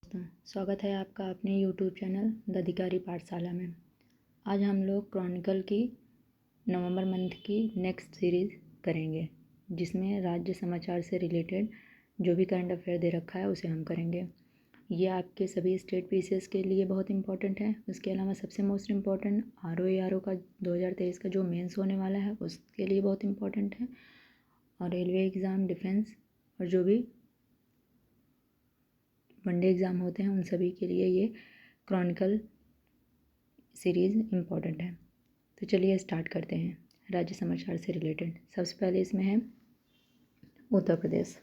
दोस्तों, स्वागत है आपका अपने YouTube चैनल द अधिकारी पाठशाला में। आज हम लोग क्रॉनिकल की नवंबर मंथ की नेक्स्ट सीरीज़ करेंगे, जिसमें राज्य समाचार से रिलेटेड जो भी करंट अफेयर दे रखा है उसे हम करेंगे। ये आपके सभी स्टेट पीसीएस के लिए बहुत इंपॉर्टेंट है। उसके अलावा सबसे मोस्ट इम्पॉर्टेंट RO का 2023 का जो मेंस होने वाला है उसके लिए बहुत इम्पॉर्टेंट है, और रेलवे एग्ज़ाम, डिफेंस और जो भी वनडे एग्ज़ाम होते हैं उन सभी के लिए ये क्रॉनिकल सीरीज़ इम्पॉर्टेंट है। तो चलिए स्टार्ट करते हैं राज्य समाचार से रिलेटेड। सबसे पहले इसमें है उत्तर प्रदेश।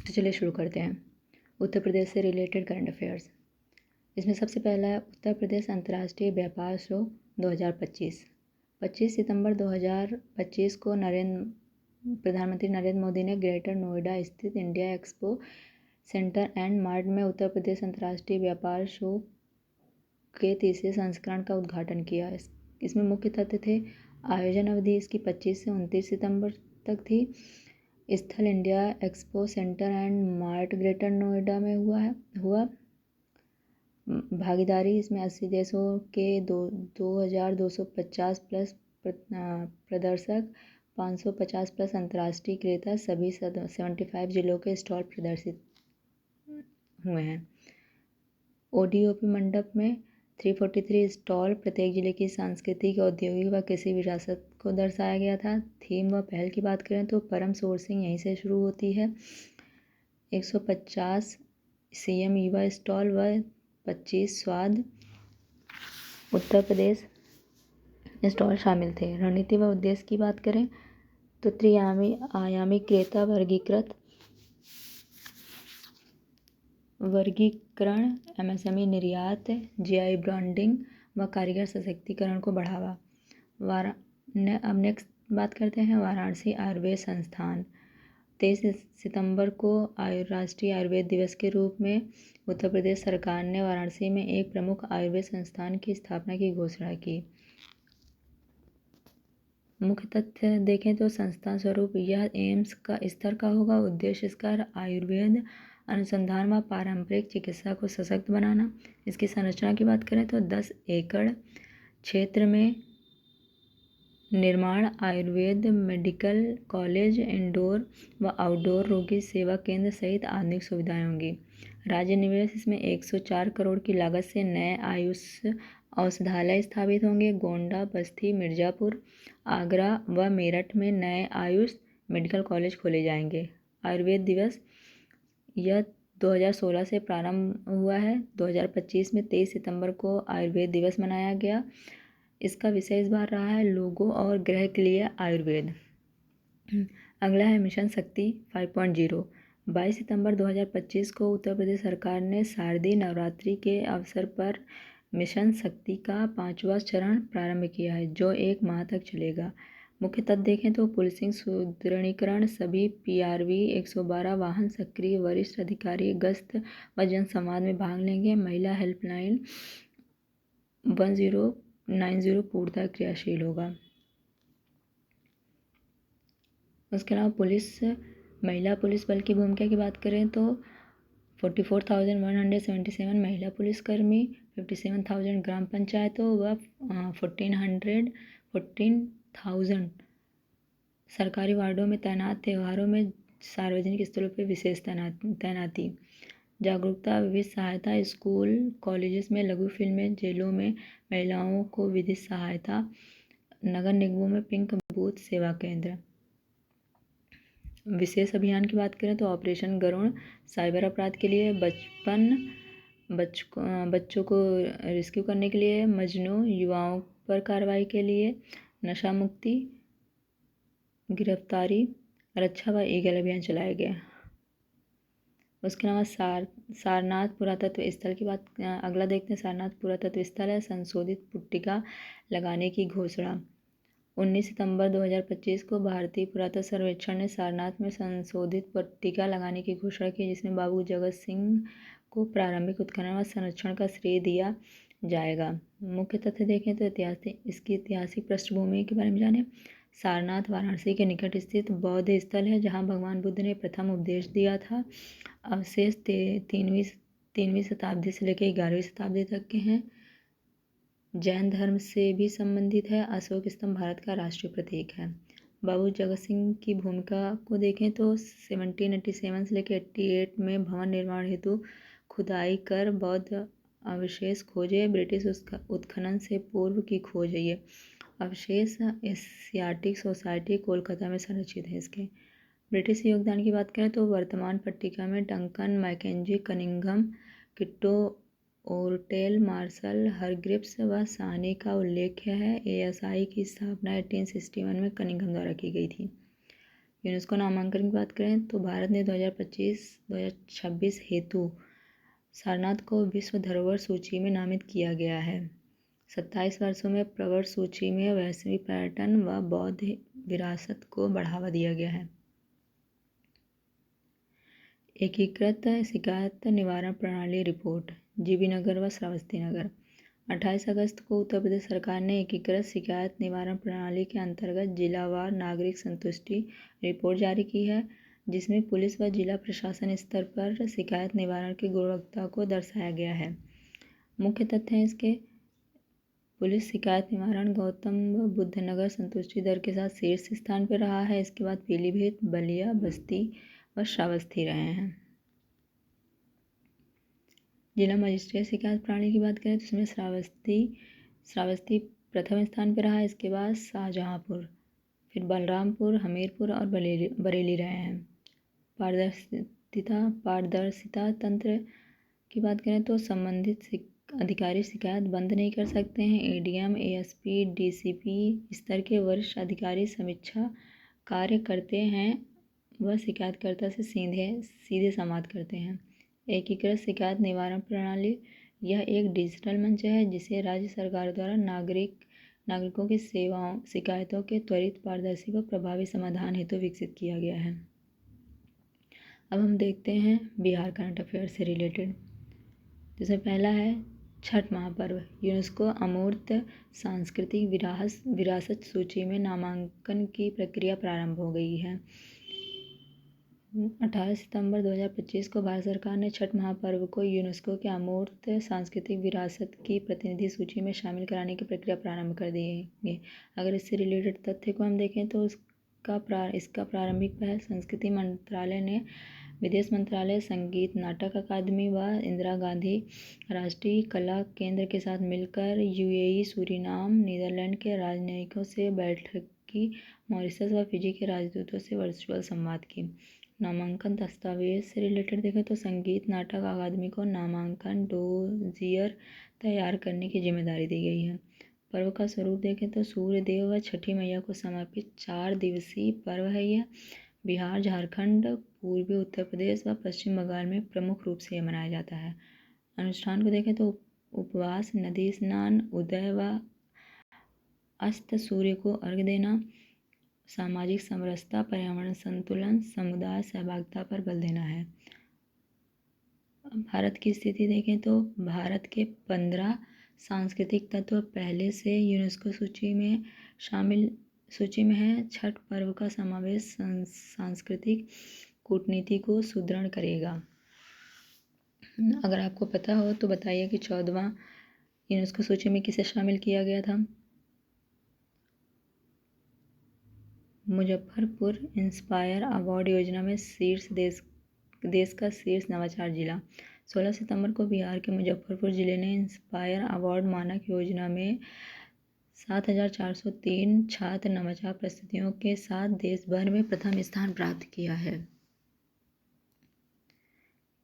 तो चलिए शुरू करते हैं उत्तर प्रदेश से रिलेटेड करंट अफेयर्स। इसमें सबसे पहला है उत्तर प्रदेश अंतर्राष्ट्रीय व्यापार शो 2025। 25 सितंबर 2025 को प्रधानमंत्री नरेंद्र मोदी ने ग्रेटर नोएडा स्थित India expo centre and mart में उत्तर प्रदेश अंतर्राष्ट्रीय व्यापार शो के तीसरे संस्करण का उद्घाटन किया। इसमें मुख्य तथ्य थे: आयोजन अवधि इसकी 25 से 29 सितंबर तक थी। स्थल India expo centre and mart greater Noida में हुआ। भागीदारी इसमें 80 देशों के 2250 प्लस प्रदर्शक, 550 प्लस अंतर्राष्ट्रीय क्रेता, सभी 75 जिलों के स्टॉल प्रदर्शित हुए हैं। ODOP मंडप में 343 स्टॉल प्रत्येक जिले की सांस्कृतिक, औद्योगिक व कृषि विरासत को दर्शाया गया था। थीम व पहल की बात करें तो परम सोर्सिंग यहीं से शुरू होती है। 150 CM युवा स्टॉल व 25 स्वाद उत्तर प्रदेश स्टॉल शामिल थे। रणनीति व उद्देश्य की बात करें तो त्रिआयामी क्रेता वर्गीकरण, MSME निर्यात, GI ब्रांडिंग व कारीगर सशक्तिकरण को बढ़ावा। अब नेक्स्ट बात करते हैं वाराणसी आयुर्वेद संस्थान। 23 सितंबर को राष्ट्रीय आयुर्वेद दिवस के रूप में उत्तर प्रदेश सरकार ने वाराणसी में एक प्रमुख आयुर्वेद संस्थान की स्थापना की घोषणा की। मुख्य तथ्य देखें तो संस्थान स्वरूप यह एम्स का स्तर का होगा। उद्देश्य इसका आयुर्वेद अनुसंधान व पारंपरिक चिकित्सा को सशक्त बनाना। इसकी संरचना की बात करें तो 10 एकड़ क्षेत्र में निर्माण, आयुर्वेद मेडिकल कॉलेज, इंडोर व आउटडोर रोगी सेवा केंद्र सहित आधुनिक सुविधाएं होंगी। राज्य निवेश इसमें 104 करोड़ की लागत से नए आयुष औषधालय स्थापित होंगे। गोंडा, बस्ती, मिर्जापुर, आगरा व मेरठ में नए आयुष मेडिकल कॉलेज खोले जाएंगे। आयुर्वेद दिवस यह 2016 से प्रारंभ हुआ है। 2025 में 23 सितंबर को आयुर्वेद दिवस मनाया गया। इसका विषय इस बार रहा है लोगों और ग्रह के लिए आयुर्वेद। अगला है मिशन शक्ति 5.0। 22 सितंबर 2025 को उत्तर प्रदेश सरकार ने शारदीय नवरात्रि के अवसर पर मिशन शक्ति का 5वां चरण प्रारंभ किया है, जो 1 माह तक चलेगा। मुख्य तथ्य देखें तो पुलिसिंग सुदृढ़ीकरण, सभी PRV 112 वाहन सक्रिय, वरिष्ठ अधिकारी गश्त व जनसंवाद में भाग लेंगे। महिला हेल्पलाइन 1090 पूर्णतः क्रियाशील होगा। उसके अलावा महिला पुलिस बल की भूमिका की बात करें तो 44,177 महिला पुलिसकर्मी, 57,000 ग्राम पंचायतों व 14,000 सरकारी वार्डों में तैनात। त्योहारों में सार्वजनिक स्थलों पर विशेष तैनाती। जागरूकता, विविध सहायता, स्कूल कॉलेजेस में लघु फिल्में, जेलों में महिलाओं को विधिक सहायता, नगर निगमों में पिंक बूथ सेवा केंद्र। विशेष अभियान की बात करें तो ऑपरेशन गरुण, साइबर अपराध के लिए बच्चों को रेस्क्यू करने के लिए मजनू, युवाओं पर कार्रवाई के लिए नशा मुक्ति, गिरफ्तारी, रक्षा व ईगल अभियान चलाए गए। उसके अलावा सारनाथ पुरातत्व स्थल की बात अगला देखते हैं। सारनाथ पुरातत्व स्थल है, संशोधित पुट्टिका लगाने की घोषणा। 19 सितंबर 2025 को भारतीय पुरातत्व सर्वेक्षण ने सारनाथ में संशोधित पट्टिका लगाने की घोषणा की, जिसमें बाबू जगत सिंह को प्रारंभिक उत्खनन व संरक्षण का श्रेय दिया जाएगा। मुख्य तथ्य देखें तो इसकी ऐतिहासिक पृष्ठभूमि के बारे में जानें। सारनाथ वाराणसी के निकट स्थित बौद्ध स्थल है जहाँ भगवान बुद्ध ने प्रथम उपदेश दिया था। अवशेष तीनवीं शताब्दी से लेकर 11वीं शताब्दी तक के हैं। जैन धर्म से भी संबंधित है। अशोक स्तंभ भारत का राष्ट्रीय प्रतीक है। बाबू जगत सिंह की भूमिका को देखें तो 1787 से लेकर 88 में भवन निर्माण हेतु खुदाई कर बौद्ध अवशेष खोजे। ब्रिटिश उत्खनन से पूर्व की खोज है ये अवशेष। एशियाटिक सोसाइटी कोलकाता में संरक्षित है इसके। ब्रिटिश योगदान की बात करें तो वर्तमान पट्टिका में डंकन, मैकेंजी, कनिंघम, किट्टो, ओर्टेल, मार्शल, हरग्रिव्स व साहनी का उल्लेख है। ASI की स्थापना 1861 में कनिंघम द्वारा की गई थी। यूनेस्को नामांकन की बात करें तो भारत ने 2025-2026 हेतु सारनाथ को विश्व धरोहर सूची में नामित किया गया है। 27 वर्षों में प्रवर सूची में वैश्विक पर्यटन व बौद्ध विरासत को बढ़ावा दिया गया है। एकीकृत शिकायत निवारण प्रणाली रिपोर्ट जीबी नगर व श्रावस्ती नगर। 28 अगस्त को उत्तर प्रदेश सरकार ने एकीकृत शिकायत निवारण प्रणाली के अंतर्गत जिलावार नागरिक संतुष्टि रिपोर्ट जारी की है, जिसमें पुलिस व जिला प्रशासन स्तर पर शिकायत निवारण की गुणवत्ता को दर्शाया गया है। मुख्य तथ्य हैं इसके। पुलिस शिकायत निवारण गौतम बुद्ध नगर संतुष्टि दर के साथ शीर्ष स्थान पर रहा है। इसके बाद पीलीभीत, बलिया, बस्ती व श्रावस्ती रहे हैं। जिला मजिस्ट्रेट शिकायत प्रणाली की बात करें तो इसमें श्रावस्ती प्रथम स्थान पर रहा। इसके बाद शाहजहांपुर, फिर बलरामपुर, हमीरपुर और बरेली रहे हैं। पारदर्शिता तंत्र की बात करें तो संबंधित अधिकारी शिकायत बंद नहीं कर सकते हैं। ADM, ASP, DCP स्तर के वरिष्ठ अधिकारी समीक्षा कार्य करते हैं व शिकायतकर्ता से सीधे संवाद करते हैं। एकीकृत शिकायत निवारण प्रणाली यह एक डिजिटल मंच है जिसे राज्य सरकार द्वारा नागरिकों की शिकायतों के त्वरित, पारदर्शी व प्रभावी समाधान हेतु विकसित किया गया है। अब हम देखते हैं बिहार करंट अफेयर से रिलेटेड। जिसमें पहला है छठ महापर्व। यूनेस्को अमूर्त सांस्कृतिक विरासत सूची में नामांकन की प्रक्रिया प्रारंभ हो गई है। 18 सितंबर 2025 को भारत सरकार ने छठ महापर्व को यूनेस्को के अमूर्त सांस्कृतिक विरासत की प्रतिनिधि सूची में शामिल कराने की प्रक्रिया प्रारंभ कर दी है। अगर इससे रिलेटेड तथ्य को हम देखें तो इसका प्रारंभिक पहल संस्कृति मंत्रालय ने विदेश मंत्रालय, संगीत नाटक अकादमी व इंदिरा गांधी राष्ट्रीय कला केंद्र के साथ मिलकर UAE, सूरीनाम, नीदरलैंड के राजनयिकों से बैठक की। मॉरिशस व फिजी के राजदूतों से वर्चुअल संवाद की। नामांकन दस्तावेज से रिलेटेड देखें तो संगीत नाटक अकादमी को नामांकन डोजियर तैयार करने की जिम्मेदारी दी गई है। पर्व का स्वरूप देखें तो सूर्य देव व छठी मैया को समर्पित 4 दिवसीय पर्व है यह। बिहार, झारखंड, पूर्वी उत्तर प्रदेश व पश्चिम बंगाल में प्रमुख रूप से यह मनाया जाता है। अनुष्ठान को देखें तो उपवास, नदी स्नान, उदय व अस्त सूर्य को अर्घ्य देना, सामाजिक समरसता, पर्यावरण संतुलन, समुदाय सहभागिता पर बल देना है। भारत की स्थिति देखें तो भारत के 15 सांस्कृतिक तत्व पहले से यूनेस्को सूची में है। छठ पर्व का समावेश सांस्कृतिक कूटनीति को सुदृढ़ करेगा। अगर आपको पता हो तो बताइए कि 14वां यूनेस्को सूची में किसे शामिल किया गया था। मुजफ्फरपुर इंस्पायर अवार्ड योजना में देश का शीर्ष नवाचार जिला। 16 सितंबर को बिहार के मुजफ्फरपुर जिले ने इंस्पायर अवार्ड मानक योजना में 7,403 छात्र नवाचार प्रस्तुतियों के साथ देश भर में प्रथम स्थान प्राप्त किया है।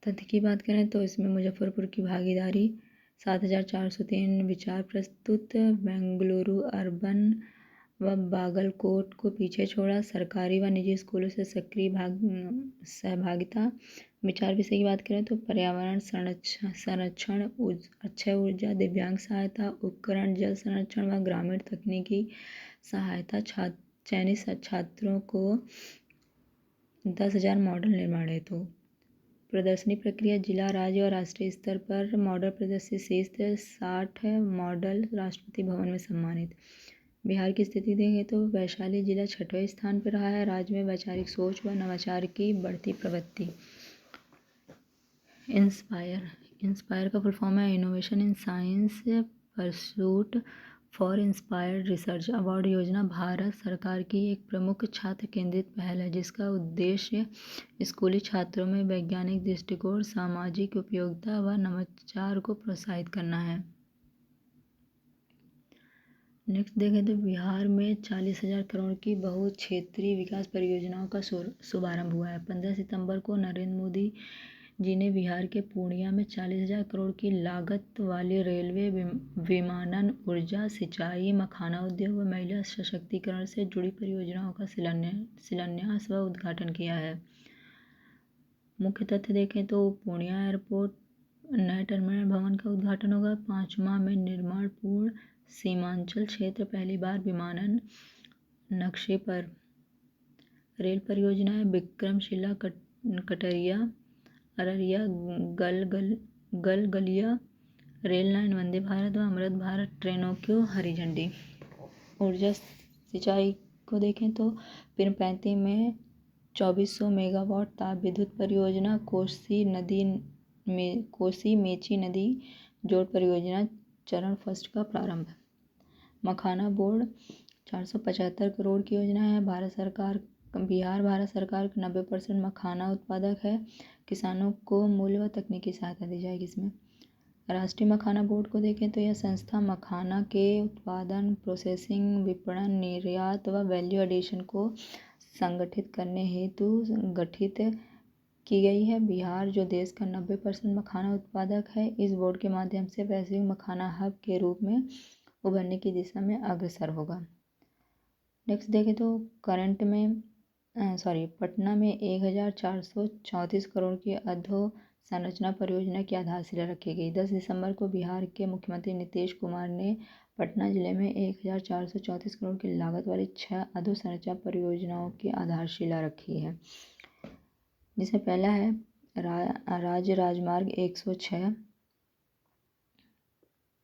तथ्य की बात करें तो इसमें मुजफ्फरपुर की भागीदारी 7,403 विचार प्रस्तुत, बेंगलुरु अर्बन व बागलकोट को पीछे छोड़ा, सरकारी व निजी स्कूलों से सक्रिय सहभागिता। विचार विषय की बात करें तो पर्यावरण संरक्षण, अक्षय ऊर्जा, दिव्यांग सहायता, उपकरण, जल संरक्षण व ग्रामीण तकनीकी सहायता। चयनित छात्रों को 10,000 मॉडल निर्माण हेतु। प्रदर्शनी प्रक्रिया जिला, राज्य और राष्ट्रीय स्तर पर मॉडल प्रदर्शित। 60 मॉडल राष्ट्रपति भवन में सम्मानित। बिहार की स्थिति देखें तो वैशाली जिला 6वें स्थान पर रहा है। राज्य में वैचारिक सोच व नवाचार की बढ़ती प्रवृत्ति। इंस्पायर का फुल फॉर्म है innovation in science pursuit for inspired research. Award योजना भारत सरकार की एक प्रमुख छात्र केंद्रित पहल है जिसका उद्देश्य स्कूली छात्रों में वैज्ञानिक दृष्टिकोण, सामाजिक उपयोगिता व नवाचार को प्रोत्साहित करना है। नेक्स्ट देखें तो बिहार में 40,000 करोड़ की बहुक्षेत्रीय विकास परियोजनाओं का शुभारंभ हुआ है। 15 सितंबर को नरेंद्र मोदी जी ने बिहार के पूर्णिया में 40,000 करोड़ की लागत वाली रेलवे, विमानन, ऊर्जा, सिंचाई, मखाना उद्योग व महिला सशक्तिकरण से जुड़ी परियोजनाओं का शिलान्यास व उद्घाटन किया है। मुख्य तथ्य देखें तो पूर्णिया एयरपोर्ट नए टर्मिनल भवन का उद्घाटन होगा। 5 माह में निर्माण पूर्ण। सीमांचल क्षेत्र पहली बार विमानन नक्शे पर। रेल परियोजनाएं विक्रमशिला कटरिया अररिया गलगलिया रेल लाइन, वंदे भारत व अमृत भारत ट्रेनों को हरी झंडी। ऊर्जा सिंचाई को देखें तो पीरपैंती में 2400 मेगावाट ताप विद्युत परियोजना, कोसी मेची नदी जोड़ परियोजना चरण फर्स्ट का प्रारंभ। मखाना बोर्ड 475 करोड़ की योजना है। बिहार भारत सरकार का 90% मखाना उत्पादक है। किसानों को मूल्य व तकनीकी सहायता दी जाएगी इसमें। राष्ट्रीय मखाना बोर्ड को देखें तो यह संस्था मखाना के उत्पादन, प्रोसेसिंग, विपणन, निर्यात व वैल्यू एडिशन को संगठित करने हेतु गठित की गई है। बिहार जो देश का 90% मखाना उत्पादक है, इस बोर्ड के माध्यम से वैश्विक मखाना हब के रूप में उभरने की दिशा में अग्रसर होगा। नेक्स्ट देखें तो पटना में 1434 करोड़ की अधोसंरचना परियोजना की आधारशिला रखी गई। 10 दिसंबर को बिहार के मुख्यमंत्री नीतीश कुमार ने पटना जिले में 1434 करोड़ की लागत वाली 6 अधोसंरचना परियोजनाओं की आधारशिला रखी है, जिसमें पहला है राज्य राजमार्ग 106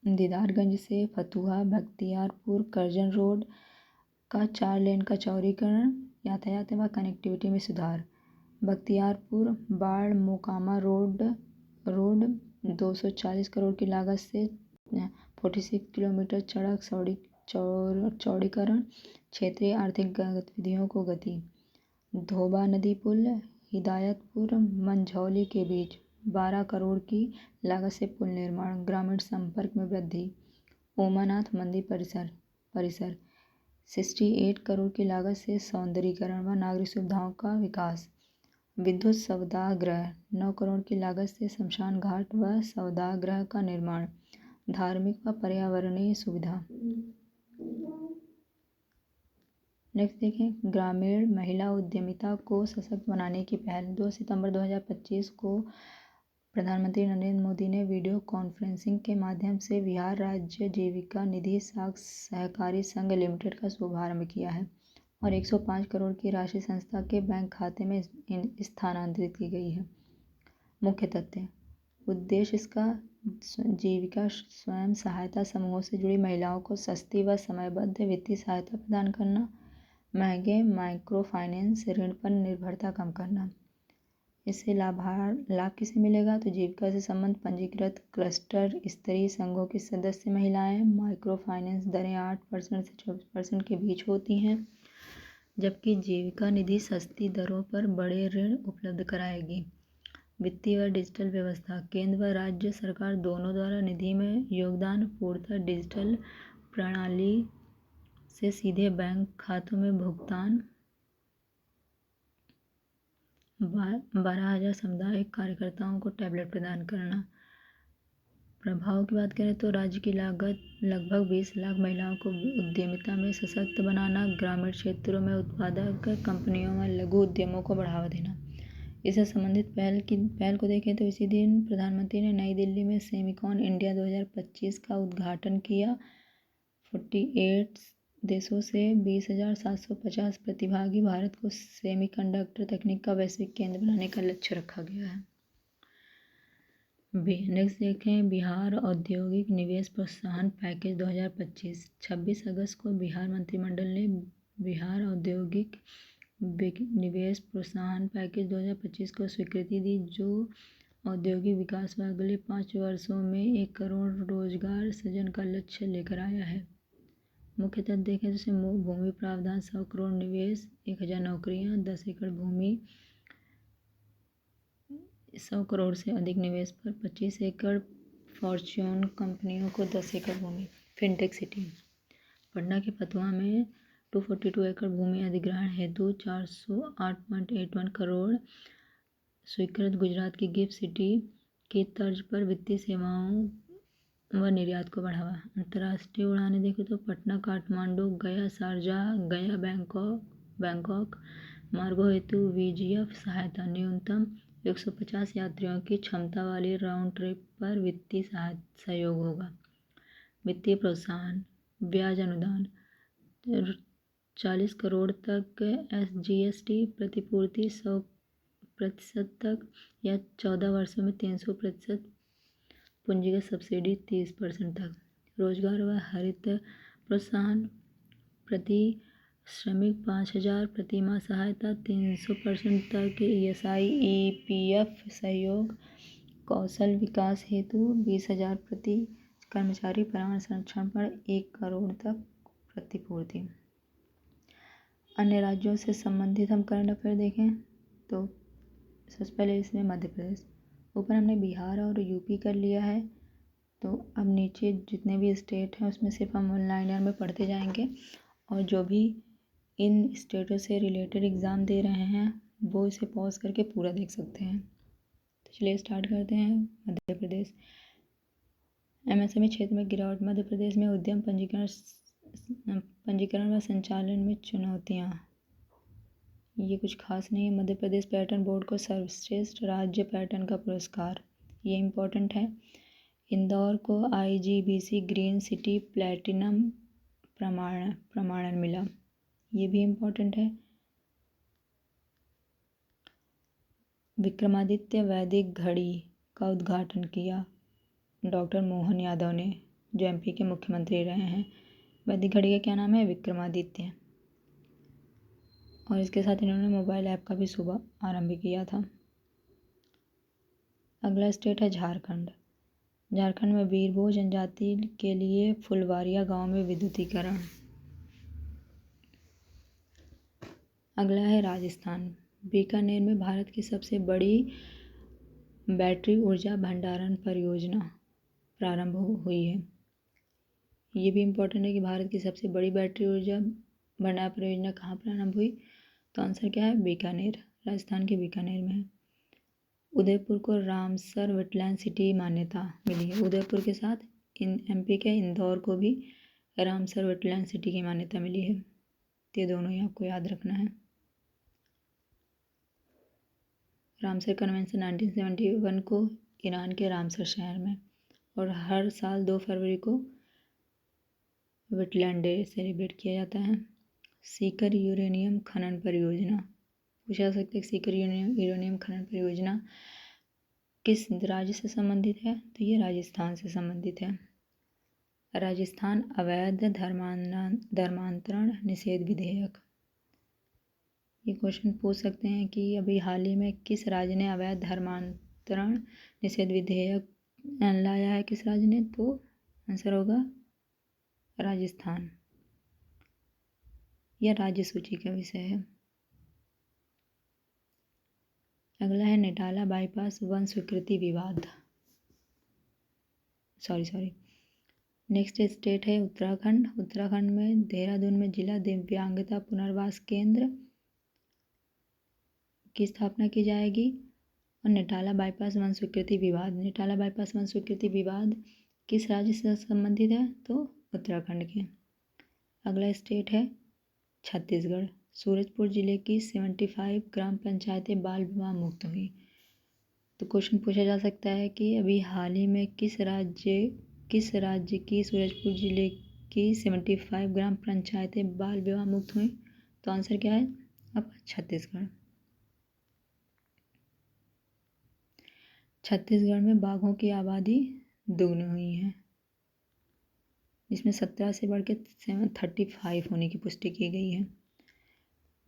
दीदारगंज से फतुहा बख्तियारपुर करजन रोड का 4 लेन का चौड़ीकरण, यातायात व कनेक्टिविटी में सुधार। बख्तियारपुर बाढ़ मोकामा रोड 240 करोड़ की लागत से 46 किलोमीटर सड़क चौड़ीकरण, क्षेत्रीय आर्थिक गतिविधियों को गति। धोबा नदी पुल हिदायतपुर मंझौली के बीच 12 करोड़ की लागत से पुल निर्माण, ग्रामीण संपर्क में वृद्धि। उमानाथ मंदिर परिसर 68 करोड़ की लागत से सौंदर्यीकरण व नागरिक सुविधाओं का विकास। विद्युत सौदागृह 9 करोड़ की लागत से शमशान घाट व सौदागृह का निर्माण, धार्मिक व पर्यावरणीय सुविधा। नेक्स्ट देखें ग्रामीण महिला उद्यमिता को सशक्त बनाने की पहल। 2 सितंबर 2025 को प्रधानमंत्री नरेंद्र मोदी ने वीडियो कॉन्फ्रेंसिंग के माध्यम से बिहार राज्य जीविका निधि सहकारी संघ लिमिटेड का शुभारंभ किया है और 105 करोड़ की राशि संस्था के बैंक खाते में स्थानांतरित की गई है। मुख्य तथ्य उद्देश्य इसका जीविका स्वयं सहायता समूहों से जुड़ी महिलाओं को सस्ती व समयबद्ध वित्तीय सहायता प्रदान करना, महंगे माइक्रो फाइनेंस ऋण पर निर्भरता कम करना। इससे लाभ किसे मिलेगा तो जीविका से संबंध पंजीकृत क्लस्टर स्तरीय संघों की सदस्य महिलाएं। माइक्रो फाइनेंस दरें 8% से 24% के बीच होती हैं, जबकि जीविका निधि सस्ती दरों पर बड़े ऋण उपलब्ध कराएगी। वित्तीय व डिजिटल व्यवस्था केंद्र व राज्य सरकार दोनों द्वारा निधि में योगदान पूर्णतः डिजिटल प्रणाली से सीधे बैंक खातों में भुगतान। 12,000 सामुदायिक कार्यकर्ताओं को टैबलेट प्रदान करना। प्रभाव की बात करें तो राज्य की लगभग 20 लाख महिलाओं को उद्यमिता में सशक्त बनाना, ग्रामीण क्षेत्रों में उत्पादक कंपनियों व लघु उद्यमों को बढ़ावा देना। इससे संबंधित पहल को देखें तो इसी दिन प्रधानमंत्री ने नई दिल्ली में सेमिकॉन इंडिया 2025 का उद्घाटन किया। 48 देशों से 20,750 प्रतिभागी। भारत को सेमीकंडक्टर तकनीक का वैश्विक केंद्र बनाने का लक्ष्य रखा गया है। नेक्स्ट देखें, बिहार औद्योगिक निवेश प्रोत्साहन पैकेज 2025। 26 अगस्त को बिहार मंत्रिमंडल ने बिहार औद्योगिक निवेश प्रोत्साहन पैकेज 2025 को स्वीकृति दी, जो औद्योगिक विकास व अगले 5 वर्षों में 1 करोड़ रोजगार सृजन का लक्ष्य लेकर आया है। मुख्यतः देखें जैसे भूमि प्रावधान 100 करोड़ निवेश, 1000 नौकरियां, 10 एकड़ भूमि, 100 करोड़ से अधिक निवेश पर 25 एकड़ फॉर्च्यून कंपनियों को 10 एकड़ भूमि। फिनटेक सिटी पटना के फतुहा में 242 एकड़ भूमि अधिग्रहण हेतु 408.81 करोड़ स्वीकृत। गुजरात की गिफ्ट सिटी की तर्ज पर वित्तीय सेवाओं व निर्यात को बढ़ावा। अंतर्राष्ट्रीय उड़ानें देखें तो पटना काठमांडू, गया शारजाह, गया बैंकॉक मार्गों हेतु VGF सहायता। न्यूनतम 150 यात्रियों की क्षमता वाली राउंड ट्रिप पर वित्तीय सहयोग होगा। वित्तीय प्रोत्साहन, ब्याज अनुदान 40 करोड़ तक SGST प्रतिपूर्ति 100% तक या 14 वर्षों में 300% पूंजीगत सब्सिडी 30% तक। रोजगार व हरित प्रोत्साहन, प्रति श्रमिक 5000 प्रति माह सहायता, 300% तक ESI EPF सहयोग। कौशल विकास हेतु 20,000 प्रति कर्मचारी, पर्यावरण संरक्षण पर 1 करोड़ तक प्रतिपूर्ति। अन्य राज्यों से संबंधित हम करंट अफेयर देखें तो सबसे पहले इसमें मध्य प्रदेश, ऊपर हमने बिहार और यूपी कर लिया है। तो अब नीचे जितने भी स्टेट हैं उसमें सिर्फ हम ऑनलाइनर में पढ़ते जाएंगे, और जो भी इन स्टेटों से रिलेटेड एग्ज़ाम दे रहे हैं वो इसे पॉज करके पूरा देख सकते हैं। तो चलिए स्टार्ट करते हैं। मध्य प्रदेश, MSME क्षेत्र में गिरावट। मध्य प्रदेश में उद्यम पंजीकरण व संचालन में चुनौतियाँ, ये कुछ खास नहीं है। मध्य प्रदेश पर्यटन बोर्ड को सर्वश्रेष्ठ राज्य पर्यटन का पुरस्कार, ये इम्पोर्टेंट है। इंदौर को IGBC ग्रीन सिटी प्लैटिनम प्रमाणन मिला, ये भी इम्पोर्टेंट है। विक्रमादित्य वैदिक घड़ी का उद्घाटन किया डॉक्टर मोहन यादव ने, जो MP के मुख्यमंत्री रहे हैं। वैदिक घड़ी का क्या नाम है? विक्रमादित्य। और इसके साथ इन्होंने मोबाइल ऐप का भी सुबह आरंभ किया था। अगला स्टेट है झारखंड। झारखंड में बीरबो जनजाति के लिए फुलवारिया गांव में विद्युतीकरण। अगला है राजस्थान। बीकानेर में भारत की सबसे बड़ी बैटरी ऊर्जा भंडारण परियोजना प्रारंभ हुई है। ये भी इम्पोर्टेंट है कि भारत की सबसे बड़ी बैटरी ऊर्जा भंडारण परियोजना कहाँ प्रारंभ हुई? तो आंसर क्या है? बीकानेर, राजस्थान के बीकानेर में है। उदयपुर को रामसर वेटलैंड सिटी मान्यता मिली है। उदयपुर के साथ MP के इंदौर को भी रामसर वेटलैंड सिटी की मान्यता मिली है। तो ये दोनों ही आपको याद रखना है। रामसर कन्वेंशन 1971 को ईरान के रामसर शहर में, और हर साल 2 फरवरी को वेटलैंड डे सेलिब्रेट किया जाता है। सीकर यूरेनियम खनन परियोजना, पूछा जा सकता है सीकर यूरेनियम खनन परियोजना किस राज्य से संबंधित है? तो ये राजस्थान से संबंधित है। राजस्थान अवैध धर्मांतरण निषेध विधेयक, ये क्वेश्चन पूछ सकते हैं कि अभी हाल ही में किस राज्य ने अवैध धर्मांतरण निषेध विधेयक लाया है? किस राज्य ने? तो आंसर होगा राजस्थान। यह राज्य सूची का विषय है। अगला है नेटाला बाईपास वन स्वीकृति विवाद। सॉरी नेक्स्ट स्टेट है उत्तराखंड। उत्तराखंड में देहरादून में जिला दिव्यांगता पुनर्वास केंद्र की स्थापना की जाएगी। और नेटाला बाईपास वन स्वीकृति विवाद, नेटाला बाईपास वन स्वीकृति विवाद किस राज्य से संबंधित है? तो उत्तराखंड के। अगला स्टेट है छत्तीसगढ़। सूरजपुर जिले की 75 ग्राम पंचायतें बाल विवाह मुक्त हुई। तो क्वेश्चन पूछा जा सकता है कि अभी हाल ही में किस राज्य की सूरजपुर जिले की 75 ग्राम पंचायतें बाल विवाह मुक्त हुई? तो आंसर क्या है? अब छत्तीसगढ़। छत्तीसगढ़ में बाघों की आबादी दुगनी हुई है, जिसमें 17 से बढ़ के 735 होने की पुष्टि की गई है।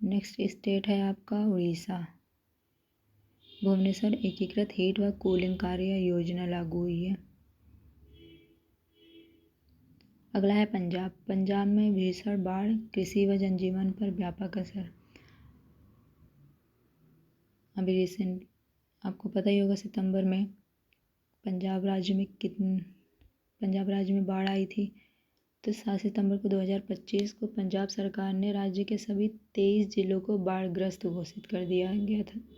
नेक्स्ट स्टेट है आपका उड़ीसा। भुवनेश्वर एकीकृत हीट व कूलिंग कार्य योजना लागू हुई है। अगला है पंजाब। पंजाब में भीषण बाढ़, कृषि व जनजीवन पर व्यापक असर। अभी रिसेंट आपको पता ही होगा, सितंबर में पंजाब राज्य में बाढ़ आई थी। तो 7 सितंबर को 2025 को पंजाब सरकार ने राज्य के सभी 23 जिलों को बाढ़ग्रस्त घोषित कर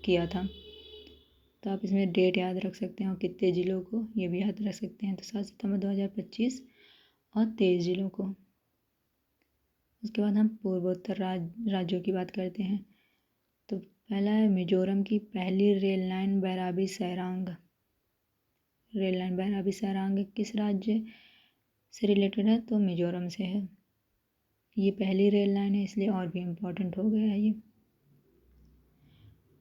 किया था। तो आप इसमें डेट याद रख सकते हैं और कितने जिलों को ये भी याद रख सकते हैं। तो 7 सितंबर 2025 और 23 जिलों को। उसके बाद हम पूर्वोत्तर राज्यों की बात करते हैं। तो पहला है मिजोरम की पहली rail line Bairabi Sairang. Rail line Bairabi Sairang किस राज्य से रिलेटेड है? तो मिजोरम से है। ये पहली रेल लाइन है, इसलिए और भी इम्पोर्टेंट हो गया है ये।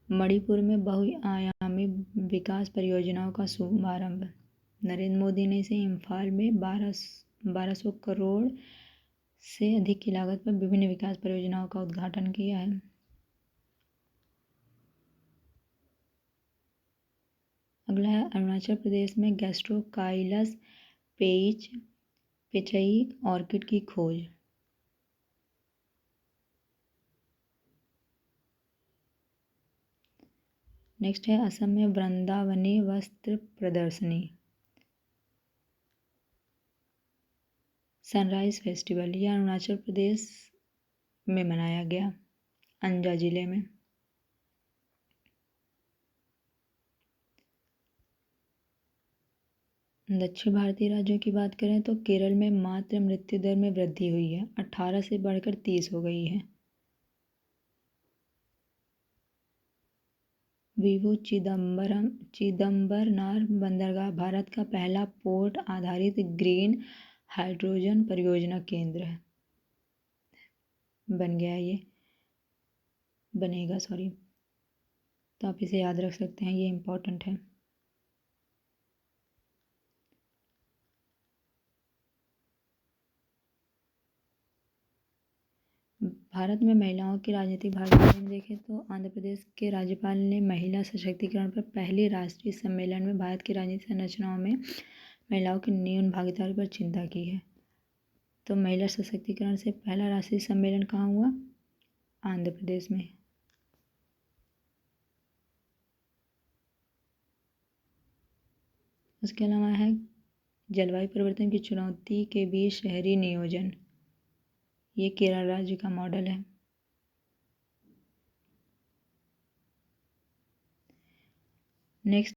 मणिपुर में बहुआयामी विकास परियोजनाओं का शुभारंभ। नरेंद्र मोदी ने इसे इम्फाल में 1200 करोड़ से अधिक की लागत पर विभिन्न विकास परियोजनाओं का उद्घाटन किया है। अगला है अरुणाचल प्रदेश में गैस्ट्रोकाइलस पेचई ऑर्किड की खोज। नेक्स्ट है असम में वृंदावनी वस्त्र प्रदर्शनी। सनराइज फेस्टिवल, यह अरुणाचल प्रदेश में मनाया गया, अंजा जिले में। दक्षिण भारतीय राज्यों की बात करें तो केरल में मातृ मृत्यु दर में वृद्धि हुई है, 18 से बढ़कर 30 हो गई है। वीवू चिदम्बरनार बंदरगाह भारत का पहला पोर्ट आधारित ग्रीन हाइड्रोजन परियोजना केंद्र है, बनेगा। तो आप इसे याद रख सकते हैं, ये इम्पोर्टेंट है। भारत में महिलाओं की राजनीतिक भागीदारी में देखें तो आंध्र प्रदेश के राज्यपाल ने महिला सशक्तिकरण पर पहले राष्ट्रीय सम्मेलन में भारत की राजनीतिक संरचनाओं में महिलाओं की न्यून भागीदारी पर चिंता की है। तो महिला सशक्तिकरण से पहला राष्ट्रीय सम्मेलन कहाँ हुआ? आंध्र प्रदेश में। उसके अलावा है जलवायु परिवर्तन की चुनौती के बीच शहरी नियोजन, ये केरल राज्य का मॉडल है। नेक्स्ट